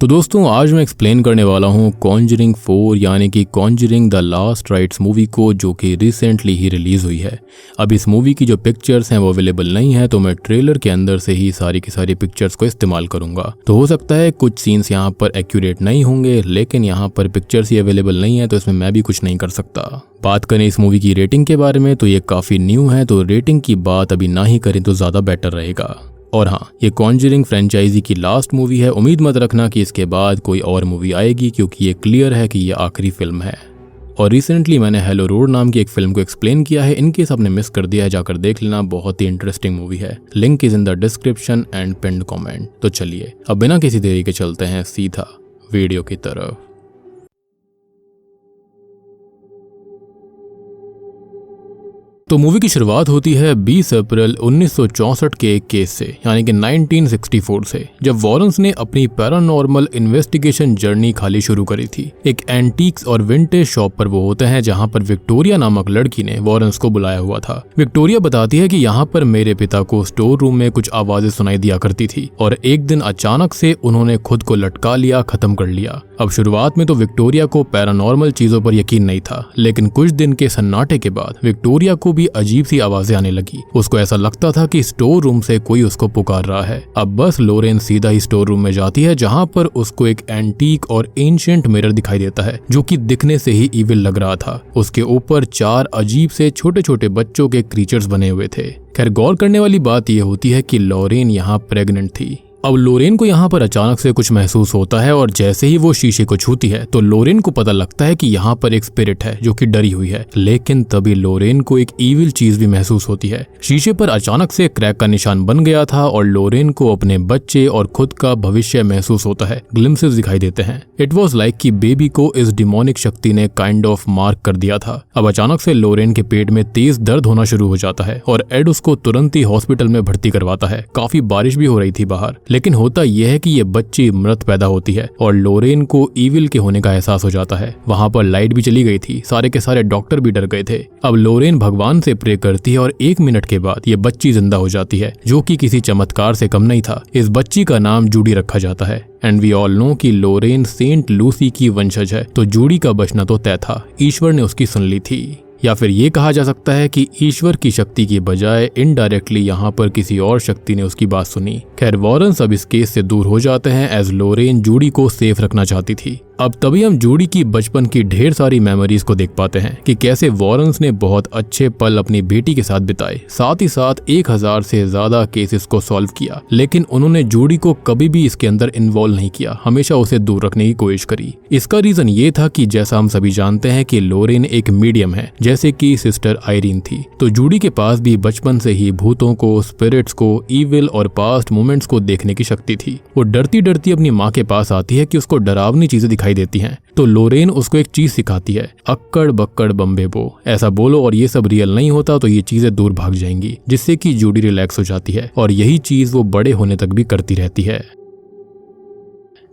तो दोस्तों आज मैं एक्सप्लेन करने वाला हूँ कॉन्जरिंग 4 यानी कि Conjuring the last rites movie को, जो कि रिसेंटली ही रिलीज हुई है। अब इस मूवी की जो पिक्चर्स हैं वो अवेलेबल नहीं है, तो मैं ट्रेलर के अंदर से ही सारी की सारी पिक्चर्स को इस्तेमाल करूंगा। तो हो सकता है कुछ सीन्स यहाँ पर एक्यूरेट नहीं होंगे, लेकिन यहाँ पर पिक्चर्स ही अवेलेबल नहीं है, तो इसमें मैं भी कुछ नहीं कर सकता। बात करें इस मूवी की रेटिंग के बारे में, तो ये काफी न्यू है, तो रेटिंग की बात अभी ना ही करें तो ज्यादा बेटर रहेगा। और हाँ, ये कॉन्जरिंग फ्रेंचाइजी की लास्ट मूवी है। उम्मीद मत रखना कि इसके बाद कोई और मूवी आएगी, क्योंकि ये क्लियर है कि ये आखिरी फिल्म है। और रिसेंटली मैंने हेलो रोड नाम की एक फिल्म को एक्सप्लेन किया है, इनकेस आपने मिस कर दिया है जाकर देख लेना, बहुत ही इंटरेस्टिंग मूवी है। Link is in the description and pinned comment. तो चलिए अब बिना किसी देरी के चलते हैं सीधा वीडियो की तरफ। तो मूवी की शुरुआत होती है 20 अप्रैल 1964 के एक केस से, यानी कि 1964 से, जब वॉरेंस ने अपनी पैरानॉर्मल इन्वेस्टिगेशन जर्नी खाली शुरू करी थी। एक एंटीक्स और विंटेज शॉप पर वो होते हैं, जहां पर विक्टोरिया नामक लड़की ने वॉरेंस को बुलाया हुआ था। विक्टोरिया बताती है कि यहाँ पर मेरे पिता को स्टोर रूम में कुछ आवाजें सुनाई दिया करती थी, और एक दिन अचानक से उन्होंने खुद को लटका लिया, खत्म कर लिया। अब शुरुआत में तो विक्टोरिया को पैरानॉर्मल चीजों पर यकीन नहीं था, लेकिन कुछ दिन के सन्नाटे के बाद विक्टोरिया को भी अजीब सी आवाजें आने लगी। उसको ऐसा लगता था कि स्टोर रूम से कोई उसको पुकार रहा है। अब बस लोरेन सीधा ही स्टोर रूम में जाती है, जहां पर उसको एक एंटीक और एंशिएंट मिरर दिखाई देता है, जो कि दिखने से ही इविल लग रहा था। उसके ऊपर 4 अजीब से छोटे छोटे बच्चों के क्रीचर्स बने हुए थे। खैर, गौर करने वाली बात यह होती है कि लोरेन यहाँ प्रेग्नेंट थी। अब लोरेन को यहाँ पर अचानक से कुछ महसूस होता है, और जैसे ही वो शीशे को छूती है तो लोरेन को पता लगता है कि यहाँ पर एक स्पिरिट है जो कि डरी हुई है। लेकिन तभी लोरेन को एक इविल चीज भी महसूस होती है। शीशे पर अचानक से क्रैक का निशान बन गया था, और लोरेन को अपने बच्चे और खुद का भविष्य महसूस होता है। ग्लिम्सेस दिखाई देते हैं। इट वॉज लाइक कि बेबी को इस डिमोनिक शक्ति ने काइंड ऑफ मार्क कर दिया था। अब अचानक से लोरेन के पेट में तेज दर्द होना शुरू हो जाता है, और एड उसको तुरंत ही हॉस्पिटल में भर्ती करवाता है। काफी बारिश भी हो रही थी बाहर, लेकिन होता यह है कि ये बच्ची मृत पैदा होती है, और लोरेन को इविल के होने का एहसास हो जाता है। वहां पर लाइट भी चली गई थी, सारे के सारे डॉक्टर भी डर गए थे। अब लोरेन भगवान से प्रे करती है, और 1 मिनट के बाद ये बच्ची जिंदा हो जाती है, जो कि किसी चमत्कार से कम नहीं था। इस बच्ची का नाम जूडी रखा जाता है। एंड वी ऑल नो कि लोरेन सेंट लूसी की वंशज है, तो जूडी का बचना तो तय था। ईश्वर ने उसकी सुन ली थी, या फिर ये कहा जा सकता है कि ईश्वर की शक्ति की बजाय इनडायरेक्टली यहाँ पर किसी और शक्ति ने उसकी बात सुनी। खैर, वॉरेंस अब इस केस से दूर हो जाते हैं, एज लोरेन जूडी को सेफ रखना चाहती थी। अब तभी हम जूडी की बचपन की ढेर सारी मेमोरीज को देख पाते हैं कि कैसे वॉरेंस ने बहुत अच्छे पल अपनी बेटी के साथ बिताए, साथ ही साथ 1000 से ज्यादा केसेस को सॉल्व किया। लेकिन उन्होंने जूडी को कभी भी इसके अंदर इन्वॉल्व नहीं किया, हमेशा उसे दूर रखने की कोशिश करी। इसका रीजन ये था कि जैसा हम सभी जानते हैं कि लोरेन एक मीडियम है, जैसे कि सिस्टर आयरीन थी। तो जूडी के पास भी बचपन से ही भूतों को, स्पिरिट्स को, इविल और पास्ट मोमेंट्स को देखने की शक्ति थी। वो डरती डरती अपनी माँ के पास आती है कि उसको डरावनी चीजें दिखाई देती हैं। तो लोरेन उसको एक चीज सिखाती है, अक्कड़ बक्कड़ बम्बे बो, ऐसा बोलो और ये सब रियल नहीं होता तो ये चीजें दूर भाग जाएंगी, जिससे कि जूडी रिलैक्स हो जाती है, और यही चीज वो बड़े होने तक भी करती रहती है।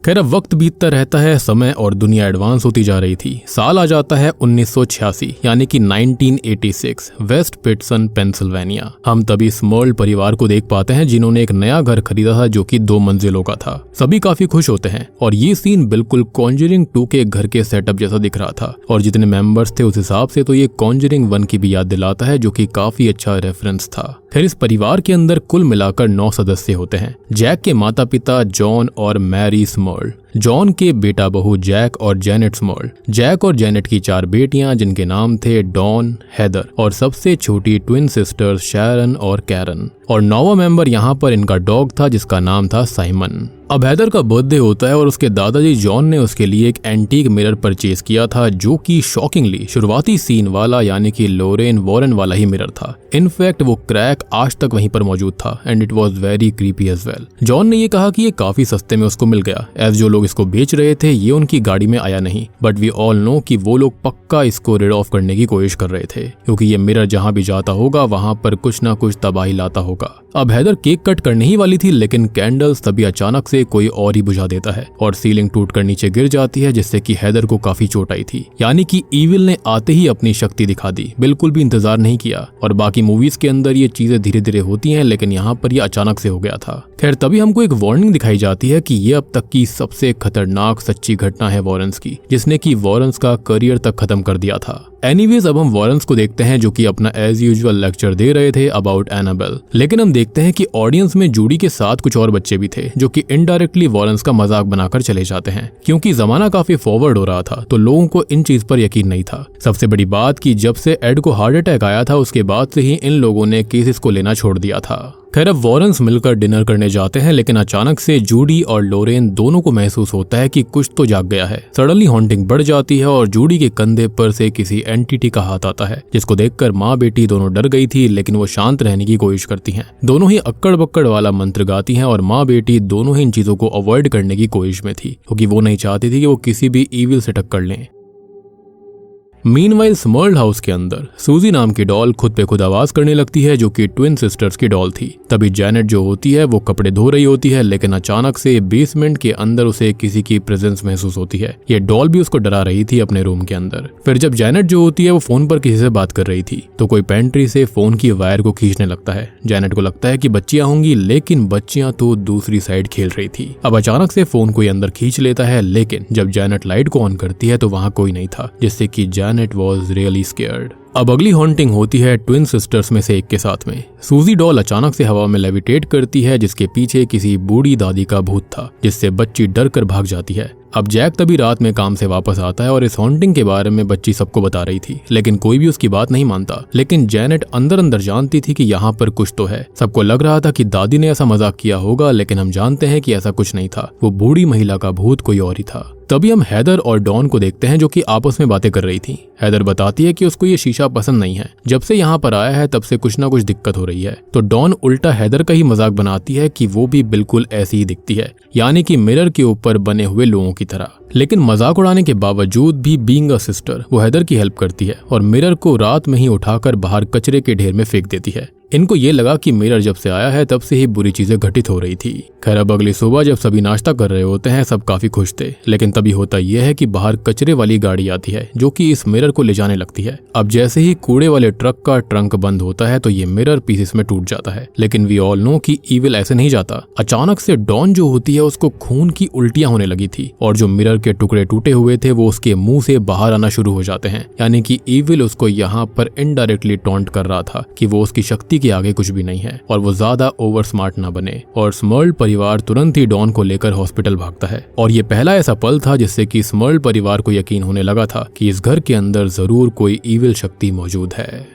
खैर, अब वक्त बीतता रहता है, समय और दुनिया एडवांस होती जा रही थी। साल आ जाता है 1986, यानी कि 1986, वेस्ट पिटसन पेंसिल्वेनिया। हम तभी स्मर्ल परिवार को देख पाते हैं, जिन्होंने एक नया घर खरीदा था जो कि 2 मंजिलों का था। सभी काफी खुश होते हैं, और ये सीन बिल्कुल कॉन्जरिंग 2 के घर के सेटअप जैसा दिख रहा था, और जितने मेंबर्स थे उस हिसाब से तो ये कॉन्जरिंग 1 की भी याद दिलाता है, जो कि काफी अच्छा रेफरेंस था। फिर इस परिवार के अंदर कुल मिलाकर 9 सदस्य होते हैं। जैक के माता पिता जॉन और मैरी स्मर्ल, जॉन के बेटा बहू जैक और जेनेट स्मर्ल, जैक और जेनेट की 4 बेटियां जिनके नाम थे डॉन, हेदर, और सबसे छोटी ट्विन सिस्टर्स शैरन और कैरन। और 9वां मेंबर यहाँ पर इनका डॉग था, जिसका नाम था साइमन। अब हेदर का बर्थडे होता है, और उसके दादाजी जॉन ने उसके लिए एक एंटीक मिरर परचेज किया था, जो कि शॉकिंगली शुरुआती सीन वाला, यानी कि लोरेन वॉरेन वाला ही मिरर था। इनफैक्ट वो क्रैक आज तक वहीं पर मौजूद था, and it was very creepy as well. John ने ये कहा कि ये काफी सस्ते में उसको मिल गया, एज जो लोग इसको बेच रहे थे ये उनकी गाड़ी में आया नहीं। बट वी ऑल नो कि वो लोग पक्का इसको रिड ऑफ करने की कोशिश कर रहे थे, क्योंकि ये मिरर जहां भी जाता होगा वहां पर कुछ ना कुछ तबाही लाता होगा। का। अब हैदर केक कट करने ही वाली थी, लेकिन कैंडल्स तभी अचानक से कोई और ही बुझा देता है और सीलिंग टूटकर नीचे गिर जाती है, जिससे कि हैदर को काफी चोट आई थी। यानी कि ईविल ने आते ही अपनी शक्ति दिखा दी, बिल्कुल भी इंतजार नहीं किया। और बाकी मूवीज के अंदर ये चीजें धीरे धीरे होती हैं, लेकिन यहाँ पर ये अचानक से हो गया था। खैर तभी हमको एक वार्निंग दिखाई जाती है कि ये अब तक की सबसे खतरनाक सच्ची घटना है वॉरेंस की, जिसने कि वॉरेंस का करियर तक खत्म कर दिया था। एनीवेज अब हम वॉरेंस को देखते हैं, जो कि अपना एज यूजुअल लेक्चर दे रहे थे अबाउट एनाबेल। लेकिन हम देखते हैं कि ऑडियंस में जूडी के साथ कुछ और बच्चे भी थे, जो कि इनडायरेक्टली वॉरेंस का मजाक बनाकर चले जाते हैं। क्योंकि जमाना काफी फॉरवर्ड हो रहा था, तो लोगों को इन चीज पर यकीन नहीं था। सबसे बड़ी बात कि जब से एड को हार्ट अटैक आया था, उसके बाद से ही इन लोगों ने केसेस को लेना छोड़ दिया था। खैर अब वॉरेंस मिलकर डिनर करने जाते हैं, लेकिन अचानक से जूडी और लोरेन दोनों को महसूस होता है कि कुछ तो जाग गया है। सडनली हॉन्टिंग बढ़ जाती है और जूडी के कंधे पर से किसी एंटिटी का हाथ आता है, जिसको देखकर माँ बेटी दोनों डर गई थी, लेकिन वो शांत रहने की कोशिश करती हैं। दोनों ही अक्कड़ बक्कड़ वाला मंत्र गाती हैं और माँ बेटी दोनों ही इन चीजों को अवॉइड करने की कोशिश में थी, क्योंकि वो नहीं चाहती थी कि वो किसी भी ईविल से टक्कर लें। मीनवाइल स्मर्ल हाउस के अंदर सूजी नाम की डॉल खुद पे खुद आवाज करने लगती है, जो कि ट्विन सिस्टर्स की डॉल थी। तभी जैनेट जो होती है वो कपड़े धो रही होती है, लेकिन अचानक से बेसमेंट के अंदर उसे किसी की प्रेजेंस महसूस होती है। ये डॉल भी उसको डरा रही थी अपने रूम के अंदर। फिर जब जैनेट जो होती है वो फोन पर किसी से बात कर रही थी, तो कोई पेंट्री से फोन की वायर को खींचने लगता है। जैनेट को लगता है कि बच्चियां होंगी, लेकिन बच्चियां तो दूसरी साइड खेल रही थी। अब अचानक से फोन कोई अंदर खींच लेता है, लेकिन जब जैनेट लाइट को ऑन करती है तो वहां कोई नहीं था, जिससे कि जैनेट वॉज रियली स्केयर्ड। अब अगली हॉन्टिंग होती है ट्विन सिस्टर्स में से एक के साथ में। सूजी डॉल अचानक से हवा में लेविटेट करती है, जिसके पीछे किसी बूढ़ी दादी का भूत था, जिससे बच्ची डर कर भाग जाती है। अब जैक तभी रात में काम से वापस आता है और इस हॉन्टिंग के बारे में बच्ची सबको बता रही थी, लेकिन कोई भी उसकी बात नहीं मानता। लेकिन जैनेट अंदर अंदर जानती थी कि यहाँ पर कुछ तो है। सबको लग रहा था कि दादी ने ऐसा मजाक किया होगा, लेकिन हम जानते हैं कि ऐसा कुछ नहीं था। वो बूढ़ी महिला का भूत कोई और ही था। तभी हम हैदर और डॉन को देखते हैं, जो कि आपस में बातें कर रही थी। हैदर बताती है कि उसको ये शीशा पसंद नहीं है, जब से यहाँ पर आया है तब से कुछ ना कुछ दिक्कत हो रही है। तो डॉन उल्टा हैदर का ही मजाक बनाती है कि वो भी बिल्कुल ऐसी ही दिखती है, यानी कि मिरर के ऊपर बने हुए लोगों की तरह। लेकिन मजाक उड़ाने के बावजूद भी बीइंग अ सिस्टर वो हैदर की हेल्प करती है और मिरर को रात में ही उठाकर बाहर कचरे के ढेर में फेंक देती है। इनको ये लगा कि मिरर जब से आया है तब से ही बुरी चीजें घटित हो रही थी। खैर अब अगली सुबह जब सभी नाश्ता कर रहे होते हैं, सब काफी खुश थे। लेकिन तभी होता यह है कि बाहर कचरे वाली गाड़ी आती है, जो कि इस मिरर को ले जाने लगती है। अब जैसे ही कूड़े वाले ट्रक का ट्रंक बंद होता है तो ये मिरर पीसेस में टूट जाता है। लेकिन वी ऑल नो कि ईविल ऐसे नहीं जाता। अचानक से डॉन जो होती है उसको खून की उल्टियां होने लगी थी और जो मिरर के टुकड़े टूटे हुए थे वो उसके मुंह से बाहर आना शुरू हो जाते हैं। यानी कि ईविल उसको यहाँ पर इनडायरेक्टली टॉन्ट कर रहा था कि वो उसकी शक्ति के आगे कुछ भी नहीं है और वो ज्यादा ओवर स्मार्ट ना बने। और स्मर्ल परिवार तुरंत ही डॉन को लेकर हॉस्पिटल भागता है। और ये पहला ऐसा पल था जिससे कि स्मर्ल परिवार को यकीन होने लगा था कि इस घर के अंदर जरूर कोई ईविल शक्ति मौजूद है।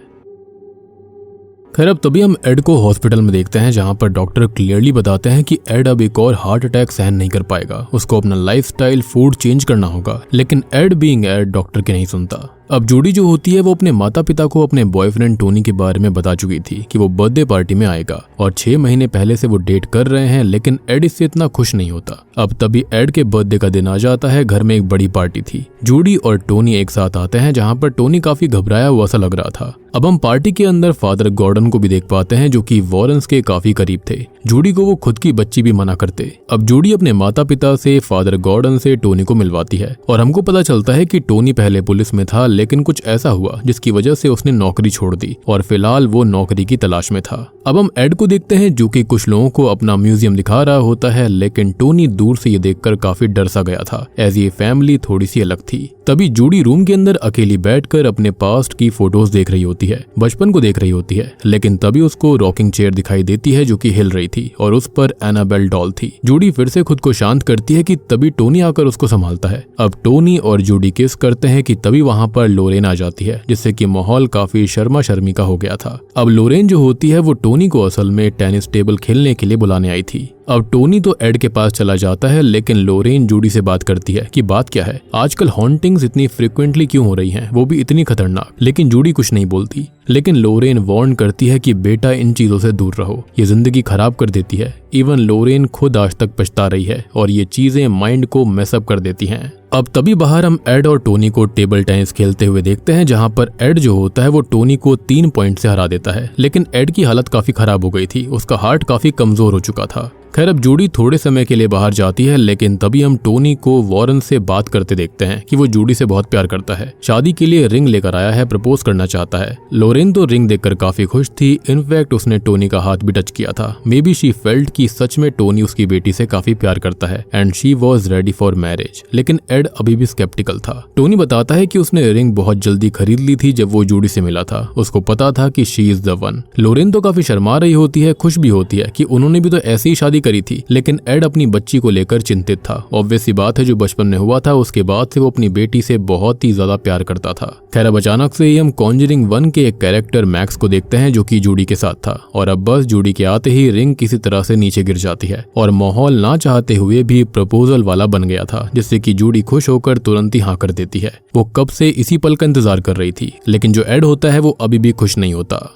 खैर अब तभी हम एड को हॉस्पिटल में देखते हैं, जहां पर डॉक्टर क्लियरली बताते हैं कि एड अब एक और हार्ट अटैक सहन नहीं कर पाएगा। उसको अपना लाइफस्टाइल फूड चेंज करना होगा। लेकिन एड बीइंग एड डॉक्टर के नहीं सुनता। अब जूडी जो होती है वो अपने माता पिता को अपने बॉयफ्रेंड टोनी के बारे में बता चुकी थी कि वो बर्थडे पार्टी में आएगा और 6 महीने पहले से वो डेट कर रहे हैं। लेकिन एड इससे इतना खुश नहीं होता। अब तभी एड के बर्थडे का दिन आ जाता है। घर में एक बड़ी पार्टी थी। जूडी और टोनी एक साथ आते हैं, जहाँ पर टोनी काफी घबराया हुआ सा लग रहा था। अब हम पार्टी के अंदर फादर गॉर्डन को भी देख पाते हैं, जो कि वॉरेंस के काफी करीब थे। जूडी को वो खुद की बच्ची भी मना करते। अब जूडी अपने माता पिता से फादर गॉर्डन से टोनी को मिलवाती है और हमको पता चलता है कि टोनी पहले पुलिस में था, लेकिन कुछ ऐसा हुआ जिसकी वजह से उसने नौकरी छोड़ दी और फिलहाल वो नौकरी की तलाश में था। अब हम एड को देखते हैं, जो कि कुछ लोगों को अपना म्यूजियम दिखा रहा होता है, लेकिन टोनी दूर से ये देखकर काफी डर सा गया था, एज ये फैमिली थोड़ी सी अलग थी। तभी जूडी रूम के अंदर अकेली बैठकर अपने पास्ट की फोटोज देख रही होती है, बचपन को देख रही होती है। लेकिन तभी उसको रॉकिंग चेयर दिखाई देती है, जो कि हिल रही थी और उस पर एनाबेल डॉल थी। जूडी फिर से खुद को शांत करती है कि तभी टोनी आकर उसको संभालता है। अब टोनी और जूडी किस करते हैं कि तभी वहां पर लोरेन आ जाती है, जिससे कि माहौल काफी शर्मा शर्मी का हो गया था। अब लोरेन जो होती है वो टोनी को असल में टेनिस टेबल खेलने के लिए बुलाने आई थी। अब टोनी तो एड के पास चला जाता है, लेकिन लोरेन जूडी से बात करती है कि बात क्या है, आजकल हॉन्टिंग्स इतनी फ्रिक्वेंटली क्यों हो रही हैं, वो भी इतनी खतरनाक। लेकिन जूडी कुछ नहीं बोलती, लेकिन लोरेन वार्न करती है कि बेटा इन चीजों से दूर रहो, ये जिंदगी खराब कर देती है। इवन लोरेन खुद आज तक पछता रही है और ये चीजें माइंड को मेसअप कर देती हैं। अब तभी बाहर हम एड और टोनी को टेबल टेनिस खेलते हुए देखते हैं, जहां पर एड जो होता है वो टोनी को 3 पॉइंट से हरा देता है। लेकिन एड की हालत काफी खराब हो गई थी, उसका हार्ट काफी कमजोर हो चुका था। खैर अब जूडी थोड़े समय के लिए बाहर जाती है, लेकिन तभी हम टोनी को वॉरेन से बात करते देखते हैं कि वो जूडी से बहुत प्यार करता है, शादी के लिए रिंग लेकर आया है, प्रपोज करना चाहता है। लोरेन तो रिंग देखकर काफी खुश थी, इनफैक्ट उसने टोनी का हाथ भी टच किया था। मे बी शी फेल्ट कि सच में टोनी उसकी बेटी से काफी प्यार करता है and she was ready for marriage. लेकिन एड अभी भी स्केप्टिकल था। टोनी बताता है कि उसने रिंग बहुत जल्दी खरीद ली थी जब वो जूडी से मिला था, उसको पता था कि शी इज द वन। लोरेन तो काफी शर्मा रही होती है, खुश भी होती है कि उन्होंने भी तो ऐसी ही शादी करी थी, लेकिन एड अपनी बच्ची को लेकर चिंतित था। ऑब्वियस सी बात है, जो बचपन में हुआ था उसके बाद से वो अपनी बेटी से बहुत ही ज्यादा प्यार करता था। खैर अब अचानक से ही हम कॉन्जरिंग 1 के एक कैरेक्टर मैक्स को देखते हैं जो कि जूडी के साथ था, और अब बस जूडी के आते ही रिंग किसी तरह से नीचे गिर जाती है और माहौल ना चाहते हुए भी प्रपोजल वाला बन गया था, जिससे कि जूडी खुश होकर तुरंत ही हाँ कर देती है। वो कब से इसी पल का इंतजार कर रही थी, लेकिन जो एड होता है वो अभी भी खुश नहीं होता।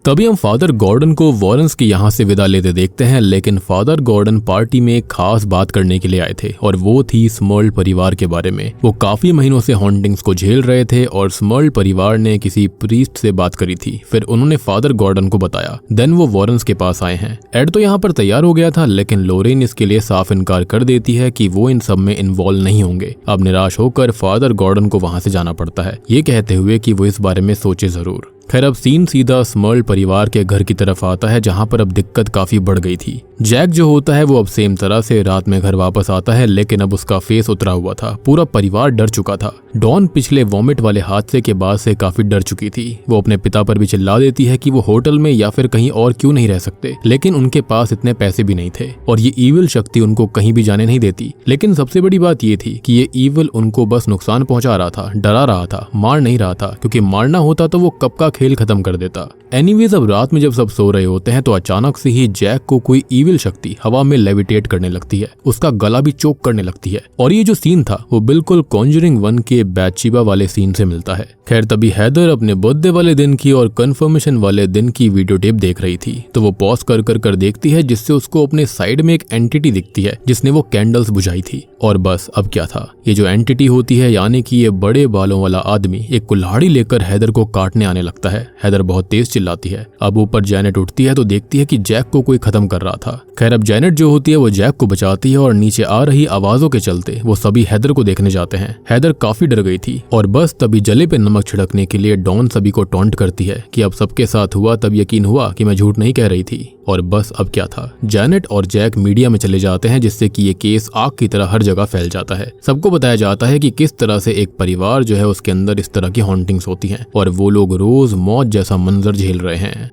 तभी हम फादर गॉर्डन को वॉरेंस के यहाँ से विदा लेते देखते हैं, लेकिन फादर गॉर्डन पार्टी में एक खास बात करने के लिए आए थे और वो थी स्मर्ल परिवार के बारे में। वो काफी महीनों से हॉन्टिंग्स को झेल रहे थे और स्मर्ल परिवार ने किसी प्रीस्ट से बात करी थी, फिर उन्होंने फादर गॉर्डन को बताया। देन वो वॉरेंस के पास आए हैं। एड तो यहाँ पर तैयार हो गया था, लेकिन लोरेन इसके लिए साफ इनकार कर देती है कि वो इन सब में इन्वॉल्व नहीं होंगे। अब निराश होकर फादर गॉर्डन को वहां से जाना पड़ता है, ये कहते हुए कि वो इस बारे में सोचे जरूर। खैर अब सीन सीधा स्मर्ल परिवार के घर की तरफ आता है, जहां पर अब दिक्कत काफी बढ़ गई थी। जैक जो होता है वो अब सेम तरह से रात में घर वापस आता है, लेकिन अब उसका फेस उतरा हुआ था। पूरा परिवार डर चुका था। डॉन पिछले वॉमिट वाले हादसे के बाद से काफी डर चुकी थी। वो अपने पिता पर भी चिल्ला देती है कि वो होटल में या फिर कहीं और क्यों नहीं रह सकते, लेकिन उनके पास इतने पैसे भी नहीं थे और ये ईविल शक्ति उनको कहीं भी जाने नहीं देती। लेकिन सबसे बड़ी बात ये थी कि ये ईविल उनको बस नुकसान पहुंचा रहा था, डरा रहा था, मार नहीं रहा था, क्योंकि मारना होता तो वो कब का खेल खत्म कर देता। एनीवेज अब रात में जब सब सो रहे होते हैं तो अचानक से ही जैक को कोई ईविल शक्ति हवा में लेविटेट करने लगती है, उसका गला भी चोक करने लगती है। और ये जो सीन था वो बिल्कुल कॉन्जरिंग 1 के बैथशेबा वाले सीन से मिलता है। खैर तभी हैदर अपने बर्थडे वाले दिन की और कंफर्मेशन वाले दिन की वीडियो टेप देख रही थी, तो वो पॉज कर देखती है, जिससे उसको अपने साइड में एक एंटिटी दिखती है जिसने वो कैंडल्स बुझाई थी। और बस अब क्या था, ये जो एंटिटी होती है यानी कि ये बड़े बालों वाला आदमी एक कुल्हाड़ी लेकर हैदर को काटने आने लगता है। हैदर बहुत तेज चिल्लाती है। अब ऊपर जैनेट उठती है तो देखती है कि जैक को कोई खत्म कर रहा था। खैर अब जैनेट जो होती है वो जैक को बचाती है और नीचे आ रही आवाजों के चलते वो सभी हैदर को देखने जाते हैं। हैदर काफी डर गई थी और बस तभी जले पे नमक छिड़कने के लिए डॉन सभी को टॉन्ट करती है कि अब सबके साथ हुआ तब यकीन हुआ कि मैं झूठ नहीं कह रही थी। और बस अब क्या था, जैनेट और जैक मीडिया में चले जाते हैं, जिससे कि ये केस आग की तरह हर जगह फैल जाता है। सबको बताया जाता है कि किस तरह से एक परिवार जो है उसके अंदर इस तरह की हॉन्टिंग्स होती हैं और वो लोग रोज मौत जैसा मंजर झेल रहे हैं।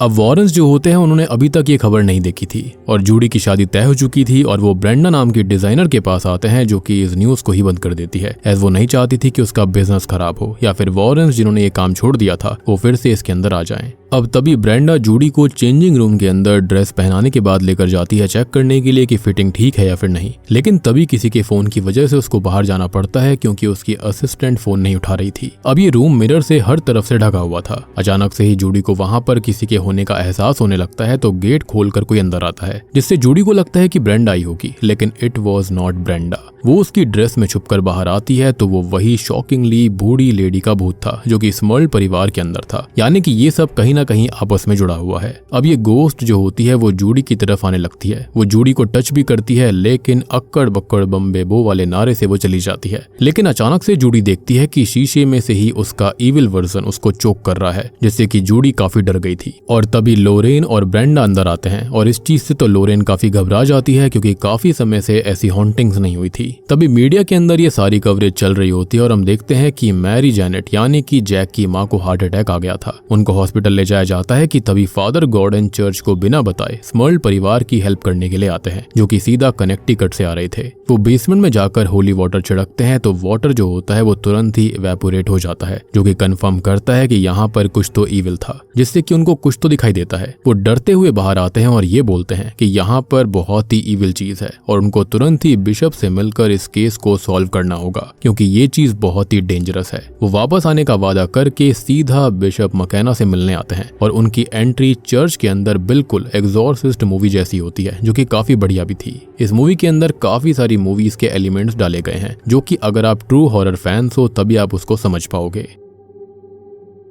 अब वॉरेंस जो होते हैं उन्होंने अभी तक ये खबर नहीं देखी थी और जूडी की शादी तय हो चुकी थी और वो ब्रेंडा नाम की डिजाइनर के पास आते हैं, जो कि इस न्यूज को ही बंद कर देती है, एज वो नहीं चाहती थी कि उसका बिजनेस खराब हो या फिर वॉरेंस जिन्होंने ये काम छोड़ दिया था वो फिर से इसके अंदर आ जाएं। अब तभी ब्रेंडा जूडी को चेंजिंग रूम के अंदर ड्रेस पहनाने के बाद लेकर जाती है चेक करने के लिए कि फिटिंग ठीक है या फिर नहीं, लेकिन तभी किसी के फोन की वजह से उसको बाहर जाना पड़ता है क्योंकि उसकी असिस्टेंट फोन नहीं उठा रही थी। अब ये रूम मिरर से हर तरफ से ढका हुआ था। अचानक से ही जूडी को वहां पर किसी के होने का एहसास होने लगता है, तो गेट खोलकर कोई अंदर आता है, जिससे जूडी को लगता है कि ब्रेंडा आई होगी, लेकिन इट वॉज नॉट ब्रेंडा। वो उसकी ड्रेस में छुपकर बाहर आती है तो वो वही शॉकिंगली बूढ़ी लेडी का भूत था जो कि स्मर्ल परिवार के अंदर था, यानी कि ये सब कहीं ना कहीं आपस में जुड़ा हुआ है। अब ये गोस्ट जो होती है वो जूडी की तरफ आने लगती है। वो जूडी को टच भी करती है, लेकिन अक्कड़ बक्कड़ बम्बे बो वाले नारे से वो चली जाती है। लेकिन अचानक से जूडी देखती है कि शीशे में से ही उसका इविल वर्जन उसको चोक कर रहा है, जिससे कि जूडी काफी डर गई थी। और तभी लोरेन और ब्रेंडा अंदर आते हैं और इस चीज से तो लोरेन काफी घबरा जाती है क्योंकि काफी समय से ऐसी हॉन्टिंग्स नहीं हुई थी। तभी मीडिया के अंदर ये सारी कवरेज चल रही होती है और हम देखते हैं कि मैरी जैनेट यानी कि जैक की माँ को हार्ट अटैक आ गया था। उनको हॉस्पिटल ले जाया जाता है कि तभी फादर गॉर्डन चर्च को बिना बताए स्मर्ल परिवार की हेल्प करने के लिए आते हैं, जो कि सीधा कनेक्टिकट से आ रहे थे। वो बेसमेंट में जाकर होली वाटर छिड़कते हैं तो वाटर जो होता है वो तुरंत ही इवेपोरेट हो जाता है, जो कि कंफर्म करता है कि यहाँ पर कुछ तो इविल था, जिससे कि उनको कुछ तो दिखाई देता है। वो डरते हुए बाहर आते हैं और ये बोलते हैं कि यहाँ पर बहुत ही इविल चीज है और उनको तुरंत ही बिशप से मिलकर इस केस को सॉल्व करना होगा क्योंकि ये चीज बहुत ही डेंजरस है। वो वापस आने का वादा करके सीधा बिशप मकैना से मिलने आते हैं और उनकी एंट्री चर्च के अंदर बिल्कुल एग्जॉर्सिस्ट मूवी जैसी होती है, जो कि काफी बढ़िया भी थी। इस मूवी के अंदर काफी सारी मूवीज के एलिमेंट्स डाले गए हैं, जो कि अगर आप ट्रू हॉरर फैंस हो तभी आप उसको समझ पाओगे।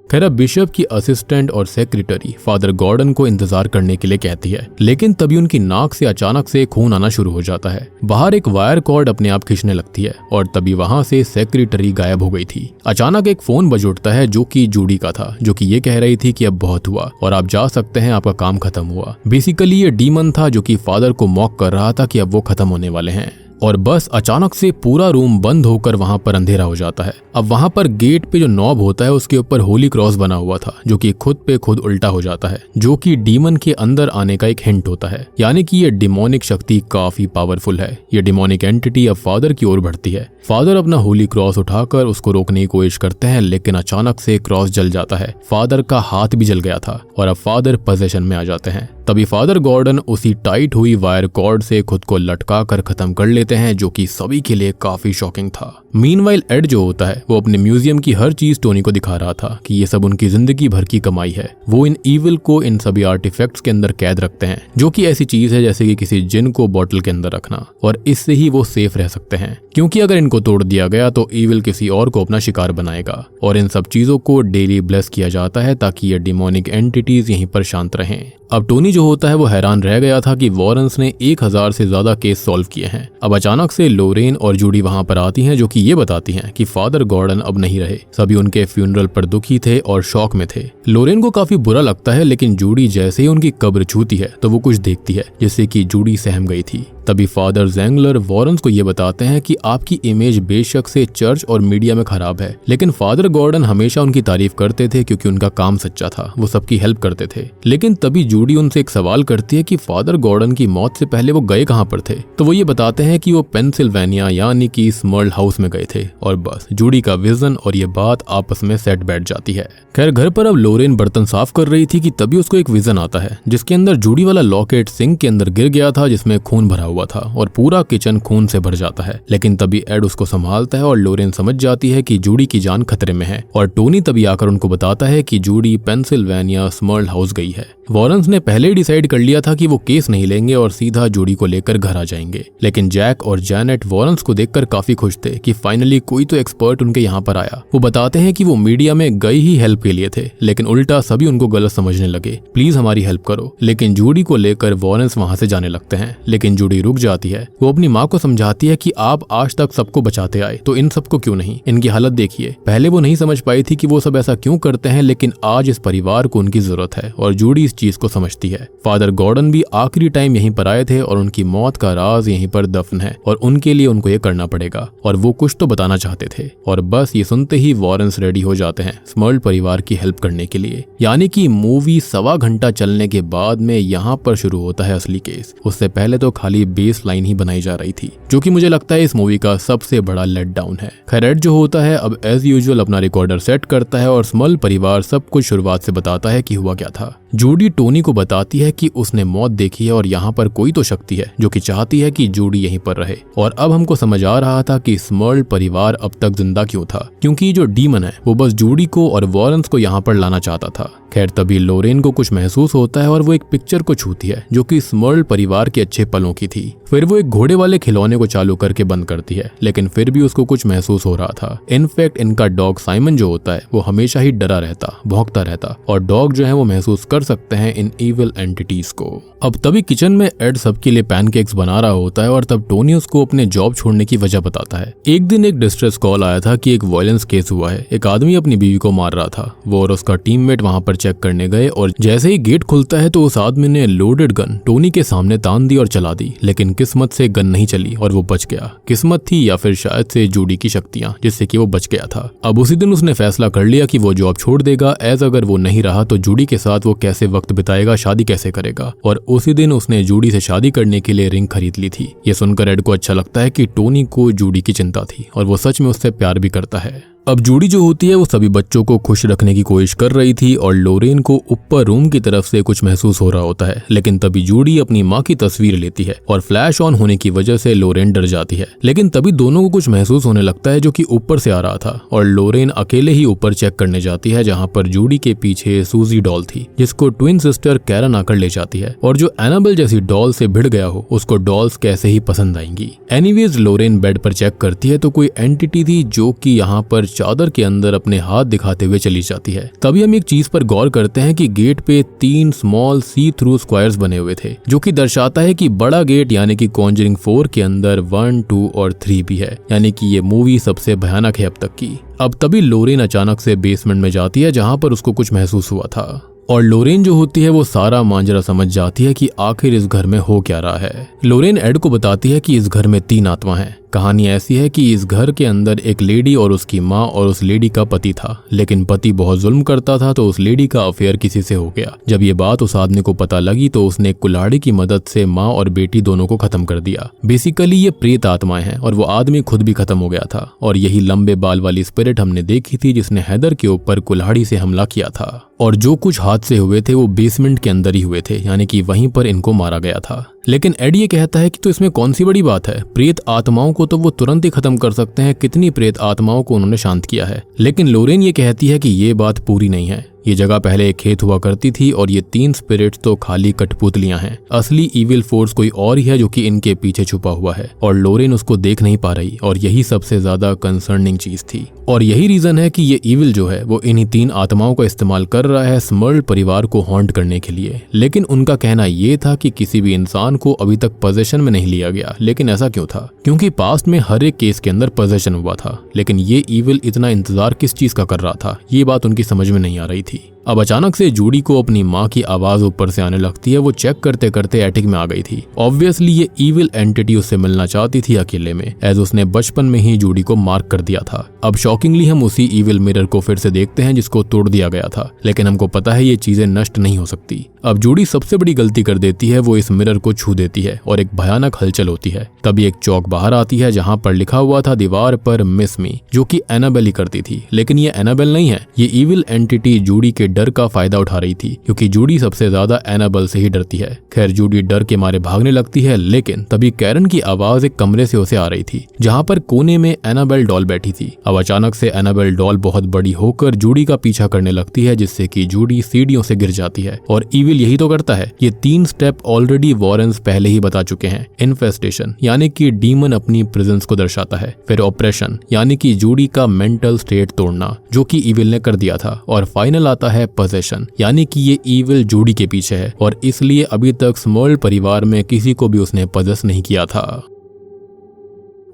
खैर, अब बिशप की असिस्टेंट और सेक्रेटरी फादर गॉर्डन को इंतजार करने के लिए कहती है, लेकिन तभी उनकी नाक से अचानक से खून आना शुरू हो जाता है। बाहर एक वायर कॉर्ड अपने आप खींचने लगती है और तभी वहां से सेक्रेटरी गायब हो गई थी। अचानक एक फोन बज उठता है जो कि जूडी का था, जो कि ये कह रही थी कि अब बहुत हुआ और आप जा सकते हैं, आपका काम खत्म हुआ। बेसिकली ये डीमन था जो कि फादर को मॉक कर रहा था कि अब वो खत्म होने वाले हैं। और बस अचानक से पूरा रूम बंद होकर वहां पर अंधेरा हो जाता है। अब वहां पर गेट पे जो नॉब होता है उसके ऊपर होली क्रॉस बना हुआ था, जो कि खुद पे खुद उल्टा हो जाता है, जो कि डीमन के अंदर आने का एक हिंट होता है। यानी कि ये डिमोनिक शक्ति काफी पावरफुल है। ये डिमोनिक एंटिटी अब फादर की ओर बढ़ती है। फादर अपना होली क्रॉस उठाकर उसको रोकने की कोशिश करते हैं, लेकिन अचानक से क्रॉस जल जाता है। फादर का हाथ भी जल गया था और अब फादर पोजेशन में आ जाते हैं। तभी फादर गॉर्डन उसी टाइट हुई वायर कॉर्ड से खुद को लटका कर खत्म कर लेते हैं, जो कि सभी के लिए काफी शॉकिंग था। मीनवाइल एड जो होता है वो अपने म्यूजियम की हर चीज टोनी को दिखा रहा था कि ये सब उनकी जिंदगी भर की कमाई है। वो इन ईविल को इन सभी आर्टिफैक्ट्स के अंदर कैद रखते हैं, जो कि ऐसी चीज है जैसे कि किसी जिन को बॉटल के अंदर रखना, और इससे ही वो सेफ रह सकते हैं, क्योंकि अगर इनको तोड़ दिया गया तो ईविल किसी और को अपना शिकार बनाएगा। और इन सब चीजों को डेली ब्लेस किया जाता है ताकि ये डिमोनिक एंटिटीज यहीं पर शांत रहें। अब टोनी जो होता है वो हैरान रह गया था कि वॉरेंस ने 1000 से ज्यादा केस सॉल्व किए हैं। अब अचानक से लोरेन और जूडी वहां पर आती हैं, जो कि ये बताती हैं कि फादर गॉर्डन अब नहीं रहे। सभी उनके फ्यूनरल पर दुखी थे और शॉक में थे। लोरेन को काफी बुरा लगता है, लेकिन जूडी जैसे ही उनकी कब्र छूती है तो वो कुछ देखती है, जिससे कि जूडी सहम गई थी। तभी फादर ज़ेंगलर वॉरेंस को ये बताते हैं कि आपकी इमेज बेशक से चर्च और मीडिया में खराब है, लेकिन फादर गॉर्डन हमेशा उनकी तारीफ करते थे क्योंकि उनका काम सच्चा था, वो सबकी हेल्प करते थे। लेकिन तभी जूडी उनसे एक सवाल करती है कि फादर गॉर्डन की मौत से पहले वो गए कहाँ पर थे। तो वो ये बताते हैं कि वो पेंसिल्वेनिया यानी कि स्मर्ल हाउस में गए थे। और बस जूडी का विजन और ये बात आपस में सेट बैठ जाती है। खैर, घर पर अब लोरेन बर्तन साफ कर रही थी कि तभी उसको एक विजन आता है, जिसके अंदर जूडी वाला लॉकेट सिंक के अंदर गिर गया था, जिसमें खून भरा हुआ था और पूरा किचन खून से भर जाता है। लेकिन तभी एड उसको संभालता है और लोरेन समझ जाती है कि जूडी की जान खतरे में है। और टोनी तभी आकर उनको बताता है कि जूडी पेंसिल्वेनिया स्मर्ल हाउस गई है। वॉरेंस ने पहले ही डिसाइड कर लिया था कि वो केस नहीं लेंगे और सीधा जूडी को लेकर घर आ जाएंगे। लेकिन जैक और जैनेट वॉरेंस को देखकर काफी खुश थे कि फाइनली कोई तो एक्सपर्ट उनके यहाँ पर आया। वो बताते हैं कि वो मीडिया में गई ही हेल्प के लिए थे, लेकिन उल्टा सभी उनको गलत समझने लगे। प्लीज हमारी हेल्प करो। लेकिन जूडी को लेकर वॉरेंस वहां से जाने लगते हैं, लेकिन जूडी रुक जाती है। वो अपनी माँ को समझाती है कि आप आज तक सबको बचाते आए, तो इन सबको क्यों नहीं। इनकी हालत देखिए। पहले वो नहीं समझ पाई थी कि वो सब ऐसा क्यों करते हैं, लेकिन आज इस परिवार को उनकी जरूरत है और जूडी इस चीज को समझती है। फादर गॉर्डन भी आखिरी टाइम यहीं पर आए थे और उनकी मौत का राज यहीं पर दफन है और उनके लिए उनको ये करना पड़ेगा और वो कुछ तो बताना चाहते थे। और बस ये सुनते ही वॉरेंस रेडी हो जाते हैं स्मर्ल परिवार की हेल्प करने के लिए। यानी कि मूवी 1.25 घंटा चलने के बाद में यहाँ पर शुरू होता है असली केस। उससे पहले तो खाली बेस लाइन ही बनाई जा रही थी, जो कि मुझे लगता है इस मूवी का सबसे बड़ा लेट डाउन है। खैर, एड जो होता है अब एज यूजुअल अपना रिकॉर्डर सेट करता है और स्मर्ल परिवार सब कुछ शुरुआत से बताता है कि हुआ क्या था। जूडी टोनी को बताती है कि उसने मौत देखी है और यहाँ पर कोई तो शक्ति है जो कि चाहती है कि जूडी यहीं पर रहे। और अब हमको समझ आ रहा था कि स्मर्ल परिवार अब तक जिंदा क्यों था, क्योंकि जो डीमन है वो बस जूडी को और वॉरेंस को यहाँ पर लाना चाहता था। खैर, तभी लोरेन को कुछ महसूस होता है और वो एक पिक्चर को छूती है जो कि स्मर्ल परिवार के अच्छे पलों की थी। फिर वो एक घोड़े वाले खिलौने को चालू करके बंद करती है, लेकिन फिर भी उसको कुछ महसूस हो रहा था। इनफैक्ट इनका डॉग साइमन जो होता है वो हमेशा ही डरा रहता, भौंकता रहता, और डॉग जो है वो महसूस कर सकते हैं इन इविल एंटिटीज को। अब तभी किचन में एड सबके लिए पैनकेक्स बना रहा होता है और तब टोनी उसको अपने जॉब छोड़ने की वजह बताता है। एक दिन एक डिस्ट्रेस कॉल आया था कि एक वायलेंस केस हुआ है, एक आदमी अपनी बीवी को मार रहा था। वो और उसका टीममेट वहां पर चेक करने गए और जैसे ही गेट खुलता है तो उस आदमी ने लोडेड गन टोनी के सामने तान दी और चला दी। लेकिन किस्मत से गन नहीं चली और वो बच गया। किस्मत थी या फिर शायद से जूडी की शक्तियां, जिससे कि वो बच गया था। अब उसी दिन उसने फैसला कर लिया कि वो जॉब छोड़ देगा, एज अगर वो नहीं रहा तो जूडी के साथ वो कैसे वक्त बिताएगा, शादी कैसे करेगा। और उसी दिन उसने जूडी से शादी करने के लिए रिंग खरीद ली थी। ये सुनकर एड को अच्छा लगता है कि टोनी को जूडी की चिंता थी और वो सच में उससे प्यार भी करता है। अब जूडी जो होती है वो सभी बच्चों को खुश रखने की कोशिश कर रही थी और लोरेन को ऊपर रूम की तरफ से कुछ महसूस हो रहा होता है, लेकिन तभी जूडी अपनी माँ की तस्वीर लेती है और फ्लैश ऑन होने की वजह से लोरेन डर जाती है। लेकिन तभी दोनों को कुछ महसूस होने लगता है जो कि ऊपर से आ रहा था और लोरेन अकेले ही ऊपर चेक करने जाती है, जहाँ पर जूडी के पीछे सूजी डॉल थी जिसको ट्विन सिस्टर कैरन आकर ले जाती है। और जो एनाबेल जैसी डॉल से भिड़ गया हो उसको डॉल्स कैसे ही पसंद आएंगी। एनीवेज लोरेन बेड पर चेक करती है तो कोई एंटिटी थी जो कि यहाँ पर चादर के अंदर अपने हाथ दिखाते हुए चली जाती है। तभी हम एक चीज पर गौर करते हैं कि गेट पे 3 स्मॉल सी थ्रू स्क्वायर्स बने हुए थे, जो कि दर्शाता है कि बड़ा गेट यानी कि कॉन्जरिंग 4 के अंदर 1, 2 और 3 भी है, यानी कि ये मूवी सबसे भयानक है अब तक की। अब तभी लोरेन अचानक से बेसमेंट में जाती है जहाँ पर उसको कुछ महसूस हुआ था और लोरेन जो होती है वो सारा मांजरा समझ जाती है कि आखिर इस घर में हो क्या रहा है। लोरेन एड को बताती है कि इस घर में 3 आत्मा हैं। कहानी ऐसी है कि इस घर के अंदर एक लेडी और उसकी माँ और उस लेडी का पति था, लेकिन पति बहुत जुल्म करता था तो उस लेडी का अफेयर किसी से हो गया। जब ये बात उस आदमी को पता लगी तो उसने कुल्हाड़ी की मदद से माँ और बेटी दोनों को खत्म कर दिया। बेसिकली ये प्रेत आत्माएं हैं और वो आदमी खुद भी खत्म हो गया था। और यही लंबे बाल वाली स्पिरिट हमने देखी थी जिसने हैदर के ऊपर कुल्हाड़ी से हमला किया था। और जो कुछ हादसे हुए थे वो बेसमेंट के अंदर ही हुए थे, यानी कि वहीं पर इनको मारा गया था। लेकिन एड ये कहता है कि तो इसमें कौन सी बड़ी बात है, प्रेत आत्माओं को तो वो तुरंत ही खत्म कर सकते हैं, कितनी प्रेत आत्माओं को उन्होंने शांत किया है। लेकिन लोरेन ये कहती है कि ये बात पूरी नहीं है। ये जगह पहले एक खेत हुआ करती थी और ये 3 स्पिरिट्स तो खाली कठपुतलियां हैं। असली इविल फोर्स कोई और ही है जो कि इनके पीछे छुपा हुआ है और लोरेन उसको देख नहीं पा रही और यही सबसे ज्यादा कंसर्निंग चीज थी। और यही रीजन है कि ये इविल जो है वो इन्हीं 3 आत्माओं का इस्तेमाल कर रहा है स्मर्ल परिवार को हॉन्ट करने के लिए। लेकिन उनका कहना ये था कि किसी भी इंसान को अभी तक पोजेशन में नहीं लिया गया। लेकिन ऐसा क्यों था? क्योंकि पास्ट में हर एक केस के अंदर पोजेशन हुआ था, लेकिन ये इविल इतना इंतजार किस चीज का कर रहा था, ये बात उनकी समझ में नहीं आ रही थी। अब अचानक से जूडी को अपनी माँ की आवाज ऊपर से आने लगती है। वो चेक करते करते एटिक में आ गई थी। ऑब्वियसली ये इविल एंटिटी उससे मिलना चाहती थी अकेले में, एज उसने बचपन में ही जूडी को मार्क कर दिया था। अब शॉकिंगली हम उसी इविल मिरर को फिर से देखते हैं जिसको तोड़ दिया गया था, लेकिन हमको पता है ये चीजें नष्ट नहीं हो सकती। अब जूडी सबसे बड़ी गलती कर देती है, वो इस मिरर को छू देती है और एक भयानक हलचल होती है। तभी एक चौक बाहर आती है जहाँ पर लिखा हुआ था दीवार पर मिस मी, जो कि एनाबेल ही करती थी। लेकिन ये एनाबेल नहीं है, ये इविल एंटिटी जूडी के डर का फायदा उठा रही थी, क्योंकि जूडी सबसे ज्यादा एनाबेल से ही डरती है। खैर जूडी डर के मारे भागने लगती है, लेकिन तभी कैरन की आवाज एक कमरे से उसे आ रही थी जहाँ पर कोने में एनाबेल डॉल बैठी थी। अब अचानक से एनाबेल डॉल बहुत बड़ी होकर जूडी का पीछा करने लगती है, जिससे कि जूडी सीढ़ियों से गिर जाती है। और इविल यही तो करता है। ये 3 स्टेप ऑलरेडी वॉरेंस पहले ही बता चुके हैं। इन्फेस्टेशन यानी कि डीमन अपनी प्रेजेंस को दर्शाता है, फिर ऑपरेशन यानी कि जूडी का मेंटल स्टेट तोड़ना जो कि इविल ने कर दिया था, और फाइनल आता है पोजेशन यानी कि ये इविल जूडी के पीछे है और इसलिए अभी तक स्मर्ल परिवार में किसी को भी उसने पजेस नहीं किया था।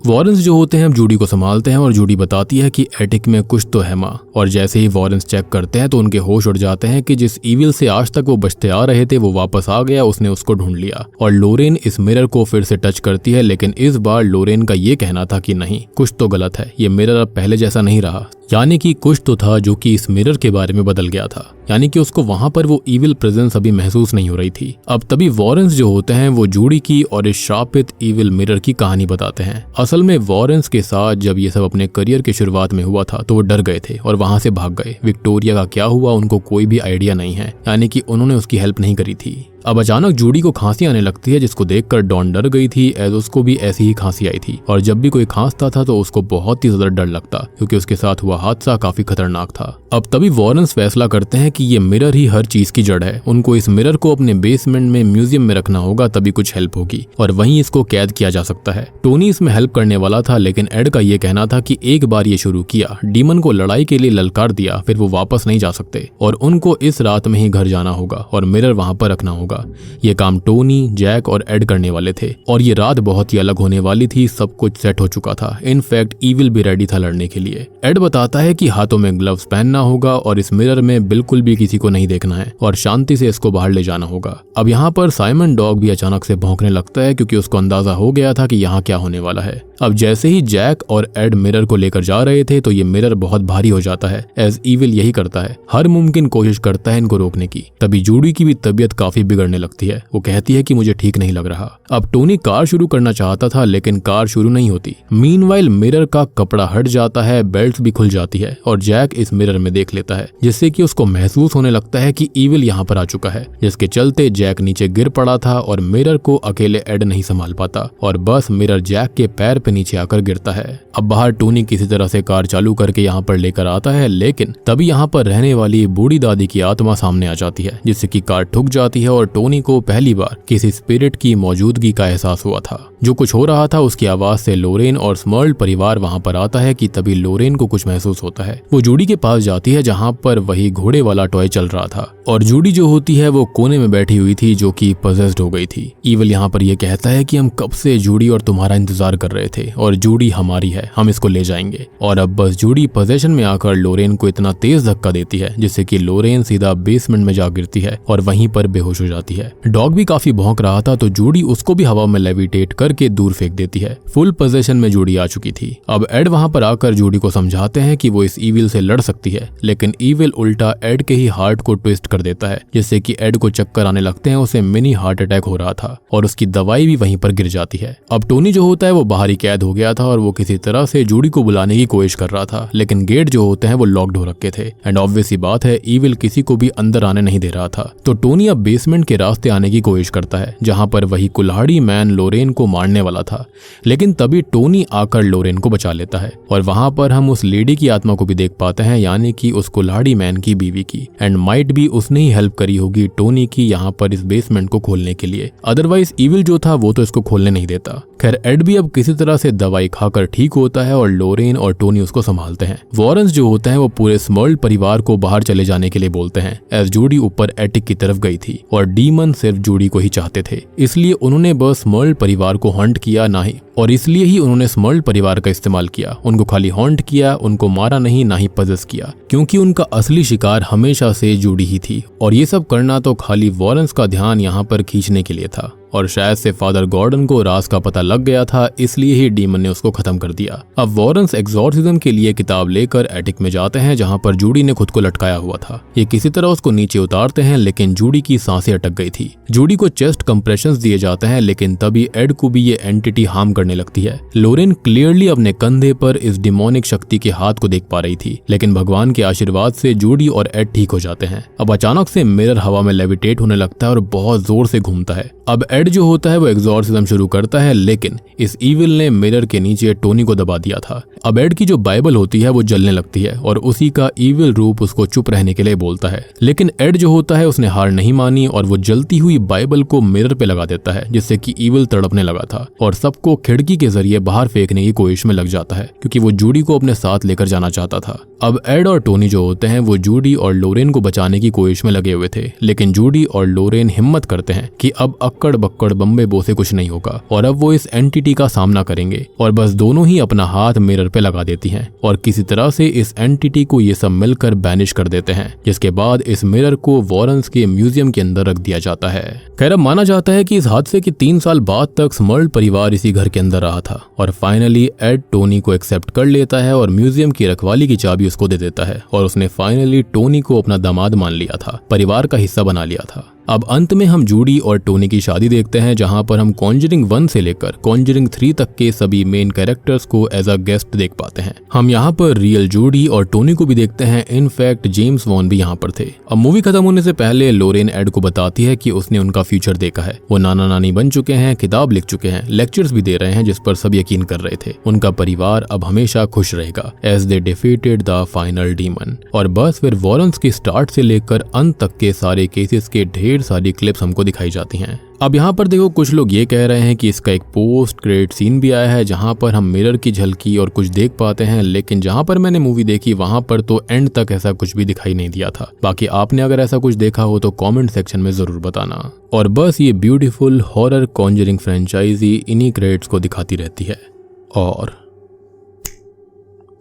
वॉरेंस जो होते हैं जूडी को संभालते हैं और जूडी बताती है कि एटिक में कुछ तो है माँ। और जैसे ही वॉरेंस चेक करते हैं तो उनके होश उड़ जाते हैं कि जिस इविल से आज तक वो बचते आ रहे थे वो वापस आ गया, उसने उसको ढूंढ लिया। और लोरेन इस मिरर को फिर से टच करती है, लेकिन इस बार लोरेन का ये कहना था कि नहीं, कुछ तो गलत है, ये मिरर अब पहले जैसा नहीं रहा। यानी कि कुछ तो था जो कि इस मिरर के बारे में बदल गया था, यानी कि उसको वहां पर वो इविल प्रेजेंस अभी महसूस नहीं हो रही थी। अब तभी वॉरेंस जो होते हैं वो जूडी की और इस श्रापित इविल मिरर की कहानी बताते हैं। असल में वॉरेंस के साथ जब ये सब अपने करियर के शुरुआत में हुआ था तो वो डर गए थे और वहां से भाग गए। विक्टोरिया का क्या हुआ उनको कोई भी आइडिया नहीं है, यानी कि उन्होंने उसकी हेल्प नहीं करी थी। अब अचानक जूडी को खांसी आने लगती है, जिसको देखकर डॉन डर गई थी, एज उसको भी ऐसी ही खांसी आई थी। और जब भी कोई खांसता था तो उसको बहुत ही ज्यादा डर लगता, क्योंकि उसके साथ हुआ हादसा काफी खतरनाक था। अब तभी वॉरेंस फैसला करते हैं कि ये मिरर ही हर चीज की जड़ है। उनको इस मिरर को अपने बेसमेंट में म्यूजियम में रखना होगा, तभी कुछ हेल्प होगी और वहीं इसको कैद किया जा सकता है। टोनी इसमें हेल्प करने वाला था, लेकिन एड का ये कहना था कि एक बार ये शुरू किया, डीमन को लड़ाई के लिए ललकार दिया, फिर वो वापस नहीं जा सकते और उनको इस रात में ही घर जाना होगा और मिरर वहां पर रखना होगा। ये काम टोनी, जैक और एड करने वाले थे और ये रात बहुत ही अलग होने वाली थी। सब कुछ सेट हो चुका था, इनफैक्ट इविल भी रेडी था लड़ने के लिए। एड बताता है कि हाथों में ग्लव्स पहनना होगा और इस मिरर में बिल्कुल भी किसी को नहीं देखना है और शांति से इसको बाहर ले जाना होगा। अब यहाँ पर साइमन डॉग भी अचानक से भौंकने लगता है, क्योंकि उसको अंदाजा हो गया था कि यहाँ क्या होने वाला है। अब जैसे ही जैक और एड मिरर को लेकर जा रहे थे तो ये मिरर बहुत भारी हो जाता है, एज ईविल यही करता है, हर मुमकिन कोशिश करता है इनको रोकने की। तभी जूडी की भी तबीयत काफी बिगड़ने लगती है। वो कहती है कि मुझे ठीक नहीं लग रहा। अब टोनी कार शुरू करना चाहता था लेकिन कार शुरू नहीं होती। मीनवाइल मिरर का कपड़ा हट जाता है, बेल्ट भी खुल जाती है और जैक इस मिरर में देख लेता है, जिससे कि उसको महसूस होने लगता है कि ईविल यहाँ पर आ चुका है, जिसके चलते जैक नीचे गिर पड़ा था और मिरर को अकेले एड नहीं संभाल पाता और बस मिरर जैक के पैर पे नीचे आकर गिरता है। अब बाहर टोनी किसी तरह से कार चालू करके यहाँ पर लेकर आता है, लेकिन तभी यहाँ पर रहने वाली बूढ़ी दादी की आत्मा सामने आ जाती है, जिससे कि कार ठुक जाती है और टोनी को पहली बार किसी स्पिरिट की मौजूदगी का एहसास हुआ था। जो कुछ हो रहा था उसकी आवाज से लोरेन और स्मर्ल परिवार वहाँ पर आता है कि तभी लोरेन को कुछ महसूस होता है। वो जूडी के पास जाती है जहाँ पर वही घोड़े वाला टॉय चल रहा था और जूडी जो होती है वो कोने में बैठी हुई थी, जो कि पजेस्ड हो गई थी। ईविल यहाँ पर ये कहता है कि हम कब से जूडी और तुम्हारा इंतजार कर रहे थे और जूडी हमारी है, हम इसको ले जाएंगे। और अब बस जूडी पोजेशन में आकर लोरेन को इतना तेज धक्का देती है जिससे कि लोरेन सीधा बेसमेंट में जा गिरती है और वहीं पर बेहोश हो जाती है। डॉग भी काफी भौंक रहा था तो जूडी उसको भी हवा में लेविटेट करके दूर फेंक देती है। फुल पोजेशन में जूडी आ चुकी थी। अब एड वहां पर आकर जूडी को समझाते हैं कि वो इस ईविल से लड़ सकती है, लेकिन ईविल उल्टा एड के ही हार्ट को ट्विस्ट कर देता है, जिससे कि एड को चक्कर आने लगते हैं। उसे मिनी हार्ट अटैक हो रहा था और उसकी दवाई भी वहीं पर गिर जाती है। अब टोनी जो होता है वो बाहरी कैद हो गया था और वो किसी तरह से जूडी को बुलाने की कोशिश कर रहा था, लेकिन गेट जो होते हैं वो लॉक्ड हो रखे थे एंड ऑब्वियस सी बात है ईविल किसी को भी अंदर आने नहीं दे रहा था। तो टोनी अब बेसमेंट के रास्ते आने की कोशिश करता है जहां पर वही कुल्हाड़ी मैन लोरेन को मारने वाला था, लेकिन तभी टोनी आकर लोरेन को बचा लेता है और वहां पर हम उस लेडी की आत्मा को भी देख पाते हैं, यानी कि उस कुल्हाड़ी मैन की बीवी की। एंड माइट भी उसने ही हेल्प करी होगी टोनी की यहाँ पर इस बेसमेंट को खोलने के लिए, अदरवाइज ईविल जो था वो तो इसको खोलने नहीं देता। खैर एड भी अब किसी तरह से दवाई खाकर ठीक होता है और लोरेन और टोनी उसको संभालते हैं। वॉरेंस जो होते हैं वो पूरे स्मर्ल परिवार को बाहर चले जाने के लिए बोलते हैं, एज जूडी ऊपर एटिक की तरफ गई थी और डीमन सिर्फ जूडी को ही चाहते थे, इसलिए उन्होंने बस स्मर्ल परिवार को हंट किया इसलिए ही उन्होंने स्मर्ल परिवार का इस्तेमाल किया। उनको खाली हॉन्ट किया, उनको मारा नहीं, ना ही पजेस किया, क्योंकि उनका असली शिकार हमेशा से जूडी ही थी और ये सब करना तो खाली वॉरेंस का ध्यान यहाँ पर खींचने के लिए था। और शायद से फादर गॉर्डन को राज का पता लग गया था, इसलिए ही डीमन ने उसको खत्म कर दिया। अब वॉरेंस एक्सॉर्सिज्म के लिए किताब लेकर एटिक में जाते हैं जहां पर जूडी ने खुद को लटकाया हुआ था। ये किसी तरह उसको नीचे उतारते हैं, लेकिन जूडी की सांसें अटक गई थी। जूडी को चेस्ट कंप्रेशंस दिए जाते हैं, लेकिन तभी एड को भी ये एंटिटी हार्म करने लगती है। लोरेन क्लियरली अपने कंधे पर इस डिमोनिक शक्ति के हाथ को देख पा रही थी, लेकिन भगवान के आशीर्वाद से जूडी और एड ठीक हो जाते हैं। अब अचानक से मिरर हवा में लेविटेट होने लगता है और बहुत जोर से घूमता है। अब एड जो होता है वो एक्सॉर्सिज्म शुरू करता है, लेकिन इस ईविल ने मिरर के नीचे टोनी को दबा दिया था। अब एड की जो बाइबल होती है वो जलने लगती है और उसी का ईविल रूप उसको चुप रहने के लिए बोलता है, लेकिन एड जो होता है उसने हार नहीं मानी और वो जलती हुई बाइबल को मिरर पे लगा देता है, जिससे कि ईविल तड़पने लगा था और सबको खिड़की के जरिए बाहर फेंकने की कोशिश में लग जाता है, क्योंकि वो जूडी को अपने साथ लेकर जाना चाहता था। अब एड और टोनी जो होते हैं वो जूडी और लोरेन को बचाने की कोशिश में लगे हुए थे, लेकिन जूडी और लोरेन हिम्मत करते हैं कि अब अक्कड़ बक्कड़ बम्बे बो से कुछ नहीं होगा और अब वो इस एंटिटी का सामना करेंगे, और बस दोनों ही अपना हाथ मिरर पे लगा देती हैं और किसी तरह से इस एंटिटी को ये सब मिलकर बैनिश कर देते हैं, जिसके बाद इस मिरर को वॉरेंस के म्यूजियम के अंदर रख दिया जाता है। खैर अब माना जाता है कि इस हादसे के 3 साल बाद तक स्मर्ल परिवार इसी घर के अंदर रहा था और फाइनली एड टोनी को एक्सेप्ट कर लेता है और म्यूजियम की रखवाली की चाबी उसको दे देता है और उसने फाइनली टोनी को अपना दामाद मान लिया था, परिवार का हिस्सा बना लिया था। अब अंत में हम जूडी और टोनी की शादी देखते हैं, जहां पर हम कॉन्जरिंग 1 से लेकर कॉन्जरिंग 3 तक के सभी मेन कैरेक्टर्स को एज अ गेस्ट देख पाते हैं। हम यहाँ पर रियल जूडी और टोनी को भी देखते हैं, इनफैक्ट जेम्स वॉन भी यहाँ पर थे। अब मूवी खत्म होने से पहले लोरेन एड को बताती है कि उसने उनका फ्यूचर देखा है, वो नाना नानी बन चुके हैं, किताब लिख चुके हैं, लेक्चर्स भी दे रहे हैं जिस पर सब यकीन कर रहे थे। उनका परिवार अब हमेशा खुश रहेगा as they defeated the final demon. और बस फिर वॉरेंस के स्टार्ट से लेकर अंत तक के सारे केसेस के ढेर सारी क्लिप्स हमको दिखाई जाती हैं। अब यहाँ पर देखो कुछ लोग ये कह रहे हैं कि इसका एक पोस्ट क्रेडिट सीन भी आया है जहाँ पर हम मिरर की झलकी और कुछ देख पाते हैं, लेकिन जहाँ पर मैंने मूवी देखी वहाँ पर तो एंड तक ऐसा कुछ भी दिखाई नहीं दिया था। बाकी आपने अगर ऐसा कुछ देखा हो तो कमेंट सेक्शन में जरूर बताना। और बस ये ब्यूटीफुल हॉरर कॉन्जरिंग फ्रेंचाइजी इन्हीं क्रेडिट्स को दिखाती रहती है। और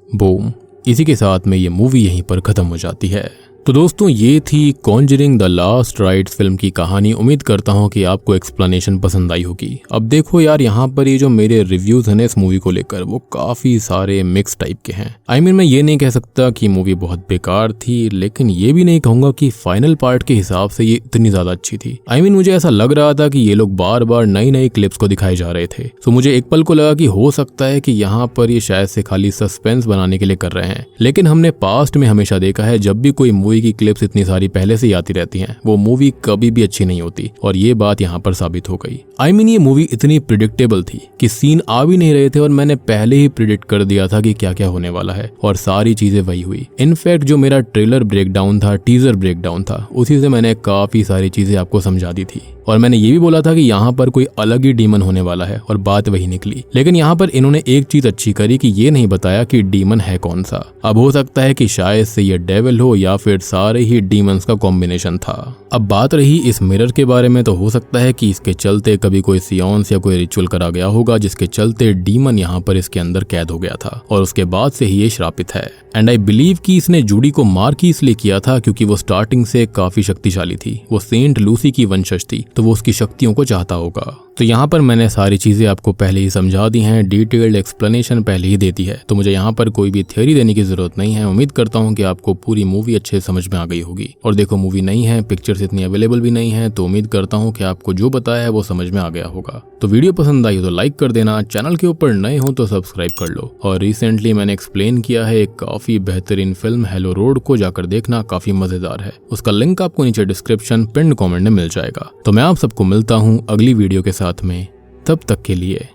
बूम, इसी के साथ में ये मूवी यहीं पर खत्म हो जाती है। तो दोस्तों ये थी Conjuring the last rites film की कहानी। उम्मीद करता हूँ कि आपको एक्सप्लेनेशन पसंद आई होगी। अब देखो यार, यहाँ पर ये जो मेरे रिव्यूज हैं इस मूवी को लेकर वो काफी सारे मिक्स टाइप के हैं। मैं ये नहीं कह सकता कि मूवी बहुत बेकार थी, लेकिन ये भी नहीं कहूंगा कि फाइनल पार्ट के हिसाब से ये इतनी ज्यादा अच्छी थी। मुझे ऐसा लग रहा था कि ये लोग बार बार नई नई क्लिप्स को दिखाए जा रहे थे। तो मुझे एक पल को लगा कि हो सकता है कि यहाँ पर ये शायद से खाली सस्पेंस बनाने के लिए कर रहे हैं, लेकिन हमने पास्ट में हमेशा देखा है जब भी कोई मूवी की क्लिप्स इतनी सारी पहले से ही आती रहती हैं, वो मूवी कभी भी अच्छी नहीं होती, और ये बात यहाँ पर साबित हो गई। ये मूवी इतनी प्रिडिक्टेबल थी कि सीन आ भी नहीं रहे थे और मैंने पहले ही प्रिडिक्ट कर दिया था कि क्या क्या होने वाला है, और सारी चीजें वही हुई। इनफैक्ट जो मेरा ट्रेलर ब्रेकडाउन था, टीजर ब्रेकडाउन था, उसी से मैंने काफी सारी चीजें आपको समझा दी थी, और मैंने ये भी बोला था कि यहाँ पर कोई अलग ही डीमन होने वाला है, और बात वही निकली। लेकिन यहाँ पर इन्होंने एक चीज अच्छी करी कि ये नहीं बताया कि डीमन है कौन सा। अब हो सकता है कि शायद से ये डेविल हो या फिर सारे ही डीमंस का कॉम्बिनेशन था। अब बात रही इस मिरर के बारे में, तो हो सकता है कि इसके चलते कभी कोई सियोंस या कोई रिचुअल करा गया होगा जिसके चलते डीमन यहाँ पर इसके अंदर कैद हो गया था, और उसके बाद से ही ये श्रापित है। एंड आई बिलीव कि इसने जूडी को मार की इसलिए किया था क्योंकि वो स्टार्टिंग से काफी शक्तिशाली थी, वो सेंट लूसी की वंशज थी, तो वो उसकी शक्तियों को चाहता होगा। तो यहाँ पर मैंने सारी चीजें आपको पहले ही समझा दी हैं, डिटेल्ड एक्सप्लेनेशन पहले ही दे दी है, तो मुझे यहाँ पर कोई भी थ्योरी देने की जरूरत नहीं है। उम्मीद करता हूँ कि आपको पूरी मूवी अच्छे से समझ में आ गई होगी। और देखो, मूवी नहीं है, पिक्चर्स इतनी अवेलेबल भी नहीं है, तो उम्मीद करता हूँ कि आपको जो बताया है वो समझ में आ गया होगा। तो वीडियो पसंद आई हो तो लाइक कर देना, चैनल के ऊपर नए हो तो सब्सक्राइब कर लो, और रिसेंटली मैंने एक्सप्लेन किया है एक काफी बेहतरीन फिल्म हेलो रोड को जाकर देखना, काफी मजेदार है। उसका लिंक आपको नीचे डिस्क्रिप्शन पिन कमेंट में मिल जाएगा। तो मैं आप सबको मिलता हूँ अगली वीडियो के साथ में, तब तक के लिए